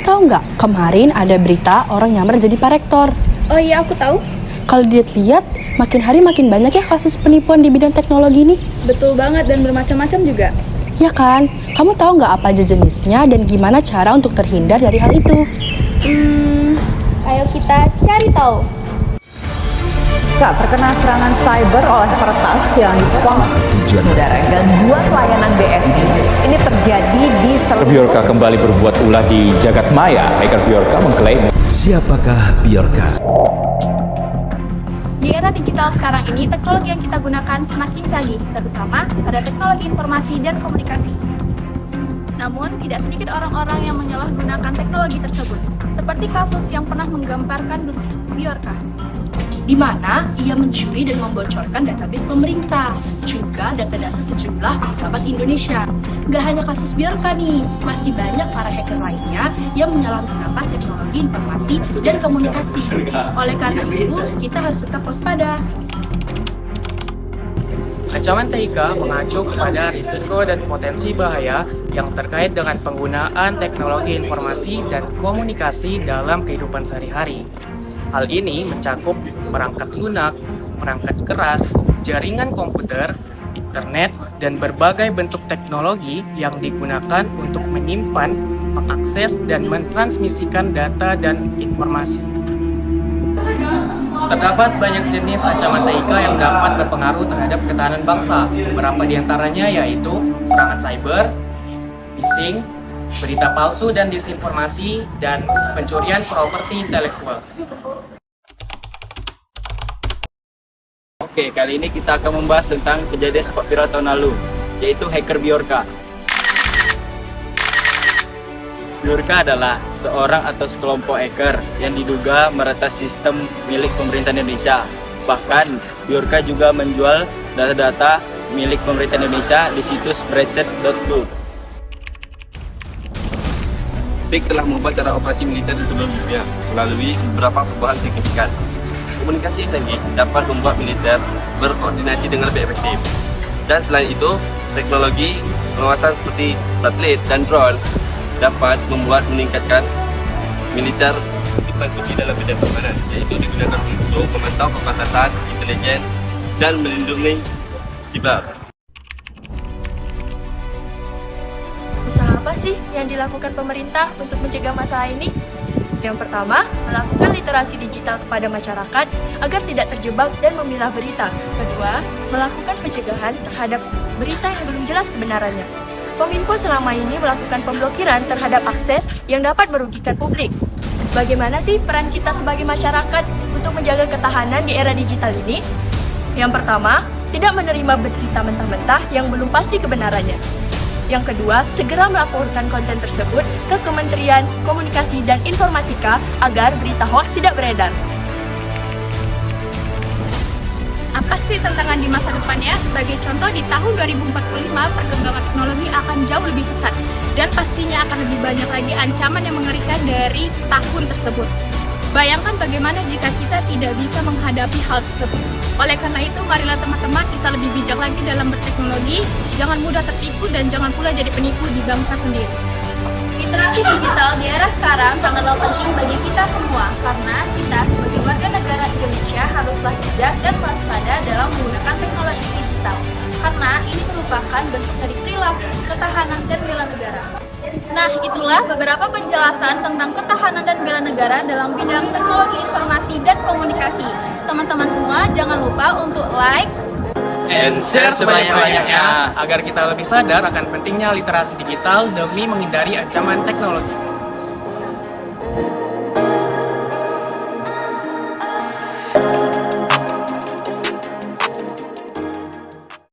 tahu nggak, kemarin ada berita orang nyamar jadi Pak Rektor. Oh iya, aku tahu. Kalau dilihat, makin hari makin banyak ya kasus penipuan di bidang teknologi ini. Betul banget dan bermacam-macam juga. Ya kan? Kamu tahu nggak apa aja jenisnya dan gimana cara untuk terhindar dari hal itu? Ayo kita cari tahu. Terkena serangan cyber oleh peretas yang disponsori saudara gangguan layanan BSI ini terjadi di seluruh Bjorka kembali berbuat ulah di jagat maya. Hacker Bjorka mengklaim. Siapakah Bjorka? Di era digital sekarang ini, teknologi yang kita gunakan semakin canggih, terutama pada teknologi informasi dan komunikasi. Namun, tidak sedikit orang-orang yang menyalahgunakan teknologi tersebut, seperti kasus yang pernah menggambarkan Bjorka, di mana ia mencuri dan membocorkan database pemerintah, juga data-data sejumlah pejabat Indonesia. Gak hanya kasus Bjorka nih, masih banyak para hacker lainnya yang menyalahgunakan teknologi informasi dan komunikasi. Oleh karena itu, kita harus tetap waspada. Ancaman TIK mengacu kepada risiko dan potensi bahaya yang terkait dengan penggunaan teknologi informasi dan komunikasi dalam kehidupan sehari-hari. Hal ini mencakup perangkat lunak, perangkat keras, jaringan komputer, internet, dan berbagai bentuk teknologi yang digunakan untuk menyimpan, mengakses, dan mentransmisikan data dan informasi. Terdapat banyak jenis ancaman TIK yang dapat berpengaruh terhadap ketahanan bangsa. Beberapa di antaranya yaitu serangan cyber, phishing, berita palsu dan disinformasi, dan pencurian properti intelektual. Oke, kali ini kita akan membahas tentang kejadian sempat viral tahun lalu, yaitu hacker Bjorka. Bjorka adalah seorang atau sekelompok hacker yang diduga meretas sistem milik pemerintah Indonesia. Bahkan, Bjorka juga menjual data-data milik pemerintah Indonesia di situs breached.co. BIK telah mengubah cara operasi militer di seluruh dunia melalui beberapa perubahan signifikan. Komunikasi tinggi dapat membuat militer berkoordinasi dengan lebih efektif. Dan selain itu, teknologi pengawasan seperti satelit dan drone dapat meningkatkan militer lebih dalam bidang keamanan, yaitu digunakan untuk memantau perbatasan, intelijen, dan melindungi siber. Usaha apa sih yang dilakukan pemerintah untuk mencegah masalah ini? Yang pertama, melakukan literasi digital kepada masyarakat agar tidak terjebak dan memilah berita. Kedua, melakukan pencegahan terhadap berita yang belum jelas kebenarannya. Kominfo selama ini melakukan pemblokiran terhadap akses yang dapat merugikan publik. Bagaimana sih peran kita sebagai masyarakat untuk menjaga ketahanan di era digital ini? Yang pertama, tidak menerima berita mentah-mentah yang belum pasti kebenarannya. Yang kedua, segera melaporkan konten tersebut ke Kementerian Komunikasi dan Informatika agar berita hoaks tidak beredar. Apa sih tantangan di masa depannya? Sebagai contoh, di tahun 2045 perkembangan teknologi akan jauh lebih pesat dan pastinya akan lebih banyak lagi ancaman yang mengerikan dari tahun tersebut. Bayangkan bagaimana jika kita tidak bisa menghadapi hal tersebut. Oleh karena itu, marilah teman-teman kita lebih bijak lagi dalam berteknologi, jangan mudah tertipu dan jangan pula jadi penipu di bangsa sendiri. Literasi digital di era sekarang sangatlah penting bagi kita semua, karena kita sebagai warga negara Indonesia haruslah bijak dan waspada dalam menggunakan teknologi digital, karena ini merupakan bentuk dari perilaku, ketahanan, dan bela negara. Nah, itulah beberapa penjelasan tentang ketahanan dan bela negara dalam bidang teknologi informasi dan komunikasi. Teman-teman semua, jangan lupa untuk like And share sebanyak-banyaknya agar kita lebih sadar akan pentingnya literasi digital demi menghindari ancaman teknologi.